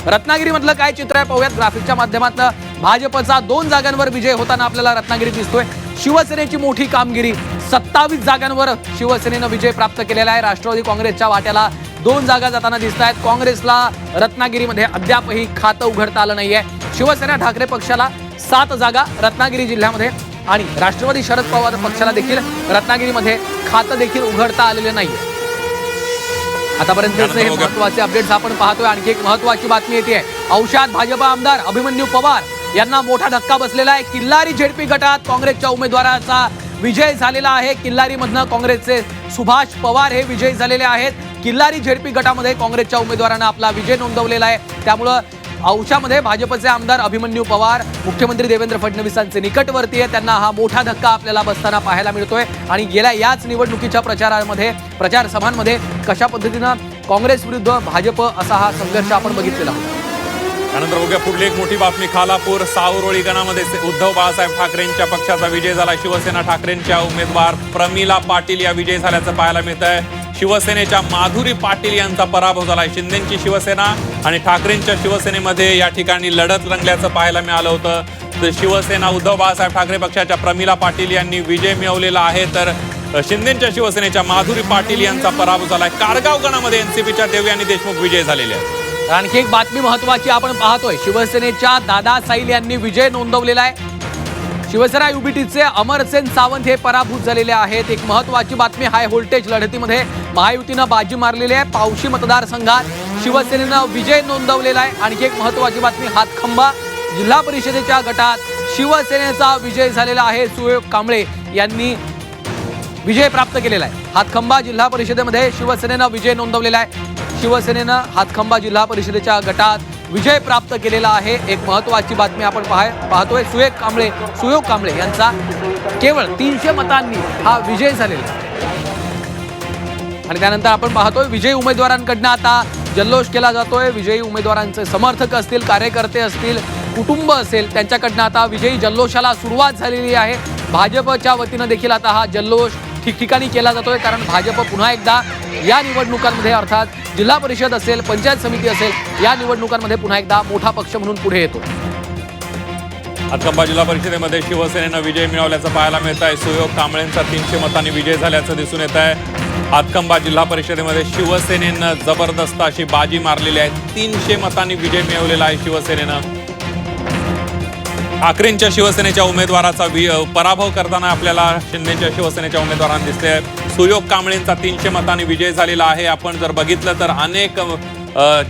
रत्नागिरीमधलं काय चित्र आहे पाहूयात ग्राफिकच्या माध्यमातून। भाजपचा 2 जागांवर विजय होताना आपल्याला रत्नागिरीत दिसतोय। शिवसेनेची मोठी कामगिरी, 27 जागांवर शिवसेनेनं विजय प्राप्त केलेला आहे। राष्ट्रवादी काँग्रेसच्या वाट्याला 2 जागा जाताना दिसत आहेत। काँग्रेसला रत्नागिरीमध्ये अद्यापही खातं उघडता आलं नाहीये। शिवसेना ठाकरे पक्षाला 7 जागा रत्नागिरी जिल्ह्यामध्ये आणि राष्ट्रवादी शरद पवार पक्षाला देखील रत्नागिरीमध्ये खातं देखील उघडता आलेले नाहीये। आतापर्यंतचे हे महत्त्वाचे अपडेट्स आपण पाहतोय। आणखी एक महत्त्वाची बातमी येते। औषध भाजप आमदार अभिमन्यू पवार यांना मोठा धक्का बसलेला आहे। किल्लारी झेडपी गटात काँग्रेसच्या उमेदवाराचा विजय झालेला आहे। किल्लारीमधनं काँग्रेसचे सुभाष पवार हे विजयी झालेले आहेत। किल्लारी झेडपी गटामध्ये काँग्रेसच्या उमेदवारानं आपला विजय नोंदवलेला आहे। त्यामुळे औशामध्ये भाजपचे आमदार अभिमन्यू पवार मुख्यमंत्री देवेंद्र फडणवीसांचे निकटवर्ती आहे। त्यांना हा मोठा धक्का आपल्याला बसताना पाहायला मिळतोय। आणि गेल्या याच निवडणुकीच्या प्रचार सभांमध्ये कशा पद्धतीनं काँग्रेस विरुद्ध भाजप असा हा संघर्ष आपण बघितलेला होता। त्यानंतर बघूया पुढली एक मोठी बातमी। खालापूर सावरोळी गणामध्ये उद्धव बाळासाहेब ठाकरेंच्या पक्षाचा विजय झाला। शिवसेना ठाकरेंच्या उमेदवार प्रमिला पाटील या विजयी झाल्याचं पाहायला मिळत आहे। शिवसेनेच्या माधुरी पाटील यांचा पराभव झाला। शिंदेची शिवसेना आणि ठाकरेंच्या शिवसेनेमध्ये या ठिकाणी लढत रंगल्याचं पाहायला मिळालं होतं। तर शिवसेना उद्धव बाळासाहेब ठाकरे पक्षाच्या प्रमिला पाटील यांनी विजय मिळवलेला आहे, तर शिंदेच्या शिवसेनेच्या माधुरी पाटील यांचा पराभव झाला। कारगाव गणामध्ये एनसीपीच्या देवयानी देशमुख विजय झालेले आहेत। आणखी एक बातमी महत्त्वाची आपण पाहतोय। शिवसेनेच्या दादा साईल यांनी विजय नोंदवलेला आहे। शिवसेना युबीटीचे अमरसेन सावंत हे पराभूत झालेले आहेत। एक महत्त्वाची बातमी, हाय व्होल्टेज लढतीमध्ये महायुतीनं बाजी मारलेली आहे। पावशी मतदारसंघात शिवसेनेनं विजय नोंदवलेला आहे। आणखी एक महत्त्वाची बातमी, हातखंबा जिल्हा परिषदेच्या गटात शिवसेनेचा विजय झालेला आहे। सुयोग कांबळे यांनी विजय प्राप्त केलेला आहे। हातखंबा जिल्हा परिषदेमध्ये शिवसेनेनं विजय नोंदवलेला आहे। शिवसेनेनं हातखंबा जिल्हा परिषदेच्या गटात विजय प्राप्त केलेला आहे। एक महत्त्वाची बातमी आपण पाहतोय। सुयोग कांबळे यांचा केवळ 300 मतांनी हा विजय झालेला आहे। आणि त्यानंतर आपण पाहतोय विजयी उमेदवारांकडनं आता जल्लोष केला जातोय। विजयी उमेदवारांचे समर्थक असतील, कार्यकर्ते असतील, कुटुंब असेल, त्यांच्याकडनं आता विजयी जल्लोषाला सुरुवात झालेली आहे। भाजपच्या वतीनं देखील आता हा जल्लोष ठिकठिकाणी केला जातोय, कारण भाजप पुन्हा एकदा या निवडणुकांमध्ये अर्थात जिल्हा परिषद असेल, पंचायत समिती असेल, या निवडणुकांमध्ये पुन्हा एकदा मोठा पक्ष म्हणून पुढे येतो। हातखंबा जिल्हा परिषदेमध्ये शिवसेनेनं विजय मिळवल्याचं पाहायला मिळत आहे। सुयोग कांबळेंचा 300 मतांनी विजय झाल्याचं दिसून येत आहे। हातखंबा जिल्हा परिषदेमध्ये शिवसेनेनं जबरदस्त अशी बाजी मारलेली आहे। 300 मतांनी विजय मिळवलेला आहे शिवसेनेनं। ठाकरेंच्या शिवसेनेच्या उमेदवाराचा पराभव करताना आपल्याला शिंदेच्या शिवसेनेच्या उमेदवारांना दिसते। सुयोग कांबळेंचा 300 मतांनी विजय झालेला आहे। आपण जर बघितलं तर अनेक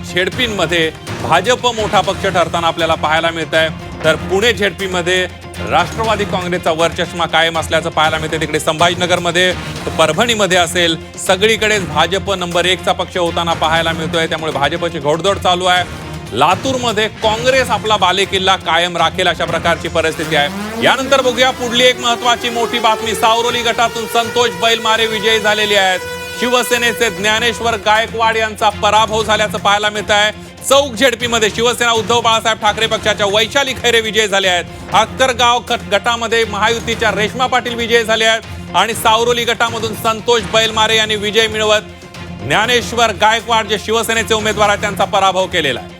झेडपींमध्ये भाजप मोठा पक्ष ठरताना आपल्याला पाहायला मिळत आहे। तर पुणे झेडपीमध्ये राष्ट्रवादी काँग्रेसचा वरचष्मा कायम असल्याचं पाहायला मिळते। तिकडे संभाजीनगरमध्ये, परभणीमध्ये असेल, सगळीकडेच भाजप नंबर 1 चा पक्ष होताना पाहायला मिळतोय। त्यामुळे भाजपची घोडदौड चालू आहे। लातूरमध्ये काँग्रेस आपला बालेकिल्ला कायम राखेल अशा प्रकारची परिस्थिती आहे। यानंतर बघूया पुढली एक महत्त्वाची मोठी बातमी। सावरोली गटातून संतोष बैलमारे विजयी झालेले आहेत। शिवसेनेचे ज्ञानेश्वर गायकवाड यांचा पराभव झाल्याचं पाहायला मिळत आहे। चौक झेडपीमध्ये शिवसेना उद्धव बाळासाहेब ठाकरे पक्षाच्या वैशाली खैरे विजयी झाले आहेत। अक्करगाव गटामध्ये महायुतीच्या रेश्मा पाटील विजयी झाले आहेत आणि सावरोली गटामधून संतोष बैलमारे यांनी विजय मिळवत ज्ञानेश्वर गायकवाड जे शिवसेनेचे उमेदवार आहेत त्यांचा पराभव केलेला आहे।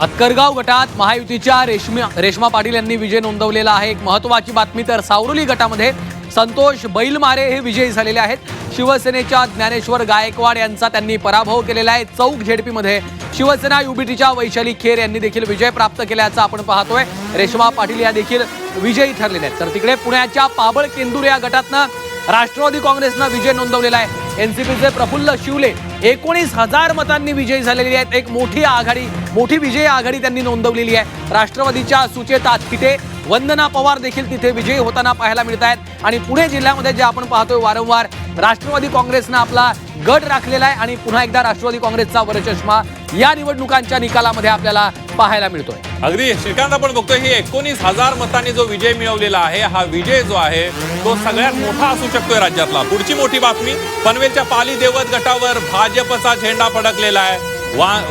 अक्करगाव गटात महायुतीच्या रेश्मा पाटील यांनी विजय नोंदवलेला आहे। एक महत्त्वाची बातमी, तर सावरोली गटामध्ये संतोष बैलमारे हे विजयी झालेले आहेत। शिवसेनेच्या ज्ञानेश्वर गायकवाड यांचा त्यांनी पराभव केलेला आहे। चौक झेडपीमध्ये शिवसेना युबीटीच्या वैशाली खेर यांनी देखील विजय प्राप्त केल्याचं आपण पाहतोय। रेश्मा पाटील या देखील विजयी ठरलेल्या आहेत। तर तिकडे पुण्याच्या पाबळ केंदूर या गटातनं राष्ट्रवादी काँग्रेसनं विजय नोंदवलेला आहे। एनसीपीचे प्रफुल्ल शिवले 19,000 मतांनी विजयी झालेली आहेत। एक मोठी विजयी आघाडी त्यांनी नोंदवलेली आहे। राष्ट्रवादीच्या सुचेता थिटे, वंदना पवार देखील तिथे विजयी होताना पाहायला मिळत आहेत। आणि पुणे जिल्ह्यामध्ये जे आपण पाहतोय वारंवार राष्ट्रवादी काँग्रेसनं आपला गड राखलेला आहे आणि पुन्हा एकदा राष्ट्रवादी काँग्रेसचा वरचष्मा या निवडणुकांच्या निकालामध्ये आपल्याला पाहायला मिळतोय। अगदी श्रीकांत, आपण बघतोय ही 19,000 मतांनी जो विजय मिळवलेला आहे, हा विजय जो आहे तो सगळ्यात मोठा असू शकतोय राज्यातला। पुढची मोठी बातमी, पनवेलच्या पाली देवत गटावर भाजपचा झेंडा फडकलेला आहे।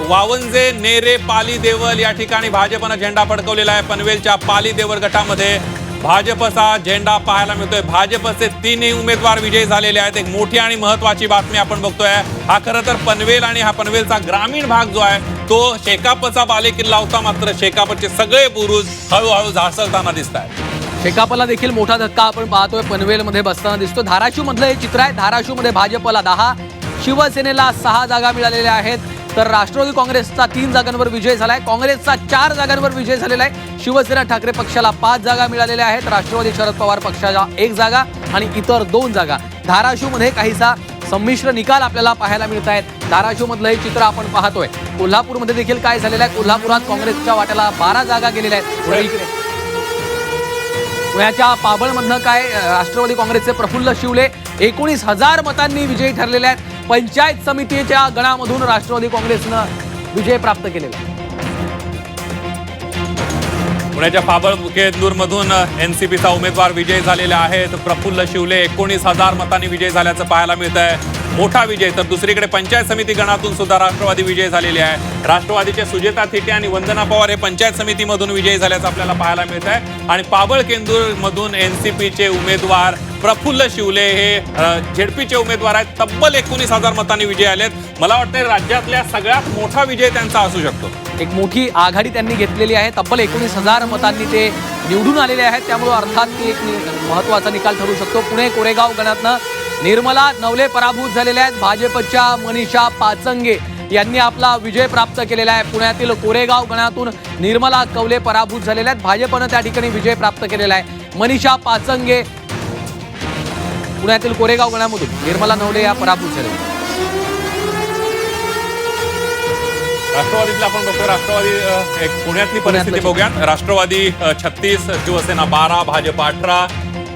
वावंजे, नेरे, पाली देवल या ठिकाणी भाजपनं झेंडा फडकवलेला आहे। पनवेलच्या पाली देवल गटामध्ये भाजपचा झेंडा पाहायला मिळतोय. भाजपचे तीनही उमेदवार विजयी झालेले आहेत. एक मोठी आणि महत्वाची बातमी आपण बघतोय. हा खरं तर पनवेल आणि हा पनवेलचा ग्रामीण भाग जो आहे तो शेकापचा बालेकिल्ला होता, मात्र शेकापचे सगळे बुरुज हळूहळू झासळताना दिसत आहेत. शेकापला देखील मोठा धक्का आपण पाहतोय, पनवेलमध्ये बसताना दिसतो. धाराशिव मधलं हे चित्र आहे. धाराशिवमध्ये भाजपला 10, शिवसेनेला 6 जागा मिळालेल्या आहेत, तर राष्ट्रवादी काँग्रेसचा 3 जागांवर विजय झालाय. काँग्रेसचा 4 जागांवर विजय झालेला आहे. शिवसेना ठाकरे पक्षाला 5 जागा मिळालेल्या आहेत. राष्ट्रवादी शरद पवार पक्षाला 1 जागा आणि इतर 2 जागा. धाराशिवमध्ये काहीसा संमिश्र निकाल आपल्याला पाहायला मिळत आहेत. धाराशिव मधलं हे चित्र आपण पाहतोय. कोल्हापूरमध्ये देखील काय झालेलं आहे, कोल्हापुरात काँग्रेसच्या वाट्याला 12 जागा गेलेल्या आहेत. पुण्याच्या पाबळमधनं काय, राष्ट्रवादी काँग्रेसचे प्रफुल्ल शिवले 19,000 मतांनी विजयी ठरलेले आहेत. पंचायत समितीच्या गणामधून राष्ट्रवादी काँग्रेसनं विजय प्राप्त केलेला आहे. पुण्याच्या पाबळ-केंदूरमधून एनसीपीचा उमेदवार विजयी झालेले आहेत. प्रफुल्ल शिवले 19,000 मतांनी विजयी झाल्याचं पाहायला मिळत आहे. मोठा विजय. तर दुसरीकडे पंचायत समिती गणातून सुद्धा राष्ट्रवादी विजयी झालेले आहे. राष्ट्रवादीचे सुजेता थिटे आणि वंदना पवार हे पंचायत समितीमधून विजयी झाल्याचं आपल्याला पाहायला मिळत आहे. आणि पाबळ-केंदूरमधून एनसीपीचे उमेदवार प्रफुल्ल शिवले हे झेडपीचे उमेदवार आहेत. तब्बल 19,000 मतांनी विजय आलेत. मला वाटतं राज्यातल्या सगळ्यात मोठा विजय त्यांचा असू शकतो. एक मोठी आघाडी त्यांनी घेतलेली आहे. तब्बल 19,000 मतांनी ते निवडून आलेले आहेत. त्यामुळे अर्थात ती एक महत्वाचा निकाल ठरू शकतो. पुणे कोरेगाव गणातनं निर्मला नवले पराभूत झालेल्या आहेत. भाजपच्या मनीषा पाचंगे यांनी आपला विजय प्राप्त केलेला आहे. पुण्यातील कोरेगाव गणातून निर्मला कवले पराभूत झालेल्या आहेत. भाजपनं त्या ठिकाणी विजय प्राप्त केलेला आहे. मनीषा पाचंगे पुण्यातील कोरेगाव गणामधून, निर्मला नवले या पराभूत झालेल्या. राष्ट्रवादीतला आपण बघतो. राष्ट्रवादी एक पुण्यातली परिस्थिती बघूयात. राष्ट्रवादी 36, शिवसेना 12, भाजप 18,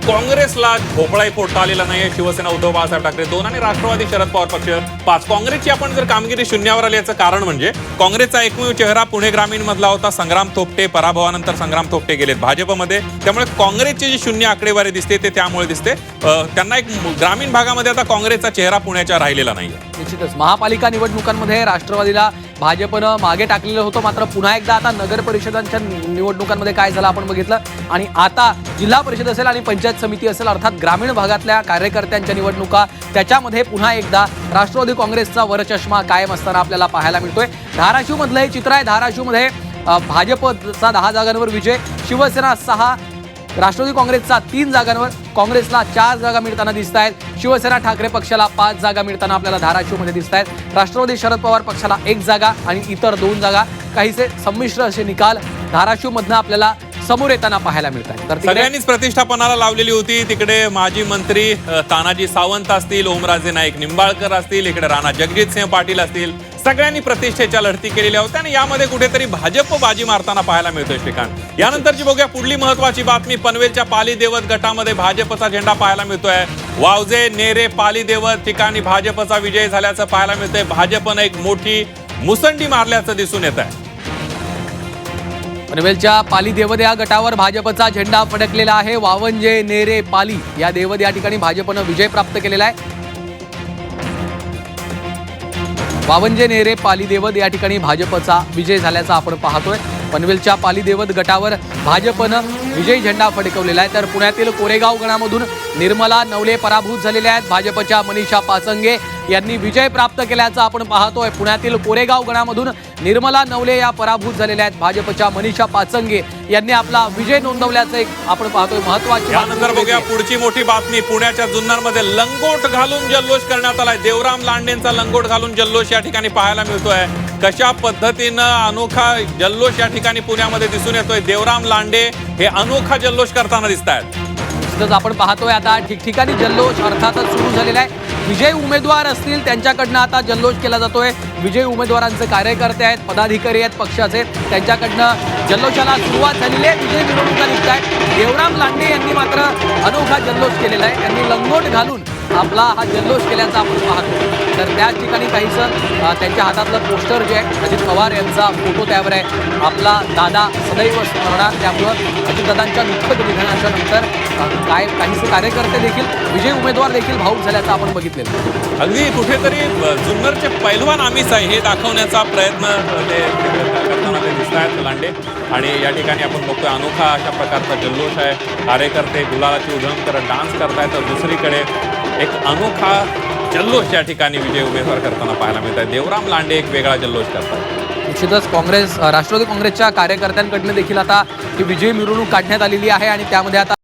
काँग्रेसला भोपळाही फोडता आलेला नाहीये. शिवसेना उद्धव बाळासाहेब ठाकरे 2 आणि राष्ट्रवादी शरद पवार पक्ष 5. काँग्रेसची आपण जर कामगिरी शून्यावर आली याचं कारण म्हणजे काँग्रेसचा एकमेव चेहरा पुणे ग्रामीण मधला होता संग्राम थोपटे. पराभवानंतर संग्राम थोपटे गेलेत भाजपमध्ये. त्यामुळे काँग्रेसची जी शून्य आकडेवारी दिसते ते त्यामुळे दिसते. त्यांना एक ग्रामीण भागामध्ये आता काँग्रेसचा चेहरा पुण्याच्या राहिलेला नाहीये. निश्चितच महापालिका निवडणुकांमध्ये राष्ट्रवादीला भाजपनं मागे टाकलेलं होतं, मात्र पुन्हा एकदा आता नगर परिषदांच्या निवडणुकांमध्ये काय झालं आपण बघितलं. आणि आता जिल्हा परिषद असेल आणि पंचायत समिती असेल, अर्थात ग्रामीण भागातल्या कार्यकर्त्यांच्या निवडणुका, त्याच्यामध्ये पुन्हा एकदा राष्ट्रवादी काँग्रेसचा वरचष्मा कायम असताना आपल्याला पाहायला मिळतोय. धाराशिवमधलं हे चित्र आहे. धाराशिवमध्ये भाजपचा 10 जागांवर विजय, शिवसेना 6, राष्ट्रवादी काँग्रेसचा 3 जागांवर, काँग्रेसला 4 जागा मिळताना दिसत आहेत. शिवसेना ठाकरे पक्षाला 5 जागा मिळताना आपल्याला धाराशिवमध्ये दिसत आहेत. राष्ट्रवादी शरद पवार पक्षाला 1 जागा आणि इतर 2 जागा. काहीसे संमिश्र असे निकाल धाराशिवमधनं आपल्याला समोर येताना पाहायला मिळत आहेत. तर सगळ्यांनीच प्रतिष्ठापनाला लावलेली होती. तिकडे माजी मंत्री तानाजी सावंत असतील, ओमराजे नाईक निंबाळकर असतील, इकडे राणा जगजितसिंह पाटील असतील, सगळ्यांनी प्रतिष्ठेच्या लढती केलेल्या होत्या आणि यामध्ये कुठेतरी भाजप बाजी मारताना पाहायला मिळतोय. श्रीकांत, यानंतरची बघूया पुढली महत्वाची बातमी. पनवेलच्या पाली देवत गटामध्ये भाजपचा झेंडा पाहायला मिळतोय. वावजे, नेरे, पाली देवत ठिकाणी भाजपचा विजय झाल्याचं पाहायला मिळतंय. भाजपनं एक मोठी मुसंडी मारल्याचं दिसून येत आहे. पनवेलच्या पाली देवद या गटावर भाजपचा झेंडा फडकलेला आहे. वावंजे, नेरे, पाली या देवद या ठिकाणी भाजपनं विजय प्राप्त केलेला आहे. वावंजे, नेरे, पाली देवद या ठिकाणी भाजपचा विजय झाल्याचा आपण पाहतोय. पनवेलच्या पाली देवद गटावर भाजपनं विजयी झेंडा फडकवलेला आहे. तर पुण्यातील कोरेगाव गणामधून निर्मला नवले पराभूत झालेल्या आहेत. भाजपच्या मनीषा पाचंगे यांनी विजय प्राप्त केल्याचं आपण पाहतोय. पुण्यातील कोरेगाव गणामधून निर्मला नवले या पराभूत झालेल्या आहेत. भाजपच्या मनीषा पाचंगे यांनी आपला विजय नोंदवल्याचं एक आपण पाहतोय महत्वाची. यानंतर बघूया पुढची मोठी बातमी. पुण्याच्या जुन्नरमध्ये लंगोट घालून जल्लोष करण्यात आलाय. देवराम लांडेंचा लंगोट घालून जल्लोष या ठिकाणी पाहायला मिळतोय. कशा पद्धतीनं अनोखा जल्लोष या ठिकाणी पुण्यामध्ये दिसून येतोय. देवराम लांडे हे अनोखा जल्लोष करताना दिसत आहेत. आपण पाहतोय आता ठिकठिकाणी जल्लोष अर्थातच सुरू झालेला आहे. विजयी उमेदवार असतील त्यांच्याकडनं आता जल्लोष केला जातोय. विजयी उमेदवारांचे कार्यकर्ते आहेत, पदाधिकारी आहेत पक्षाचे, त्यांच्याकडनं जल्लोषाला सुरुवात झालेली आहे. विजयी मिरवणुका निघत आहेत. देवराम लांडे यांनी मात्र अनोखा जल्लोष केलेला आहे. त्यांनी लंगोट घालून आपला हा जल्लोष केल्याचा आपण पाहतो. तर त्याच ठिकाणी काहीसं त्यांच्या हातातलं पोस्टर जे आहे अजित पवार यांचा फोटो त्यावर आहे. आपला दादा सदैव स्मरणात. त्यामुळं अजितदादांच्या दुःखद निधनाच्या नंतर काहीसे कार्यकर्ते देखील, विजयी उमेदवार देखील भाऊक झाल्याचं आपण बघितलेलं. अगदी कुठेतरी जुन्नरचे पैलवान आम्हीच आहे हे दाखवण्याचा प्रयत्न ते करताना ते दिसत आहेत. देवराम लांडे आणि या ठिकाणी आपण बघतोय अनोखा अशा प्रकारचा जल्लोष आहे. कार्यकर्ते गुलालाची उधळण करत डान्स करतायत तर दुसरीकडे एक अनोखा जल्लोष या ठिकाणी विजय उमेदवार करताना पाहायला मिळत आहे. देवराम लांडे एक वेगळा जल्लोष करतात. निश्चितच राष्ट्रवादी काँग्रेसच्या कार्यकर्त्यांकडनं देखील आता ही विजयी मिरवणूक काढण्यात आलेली आहे आणि त्यामध्ये आता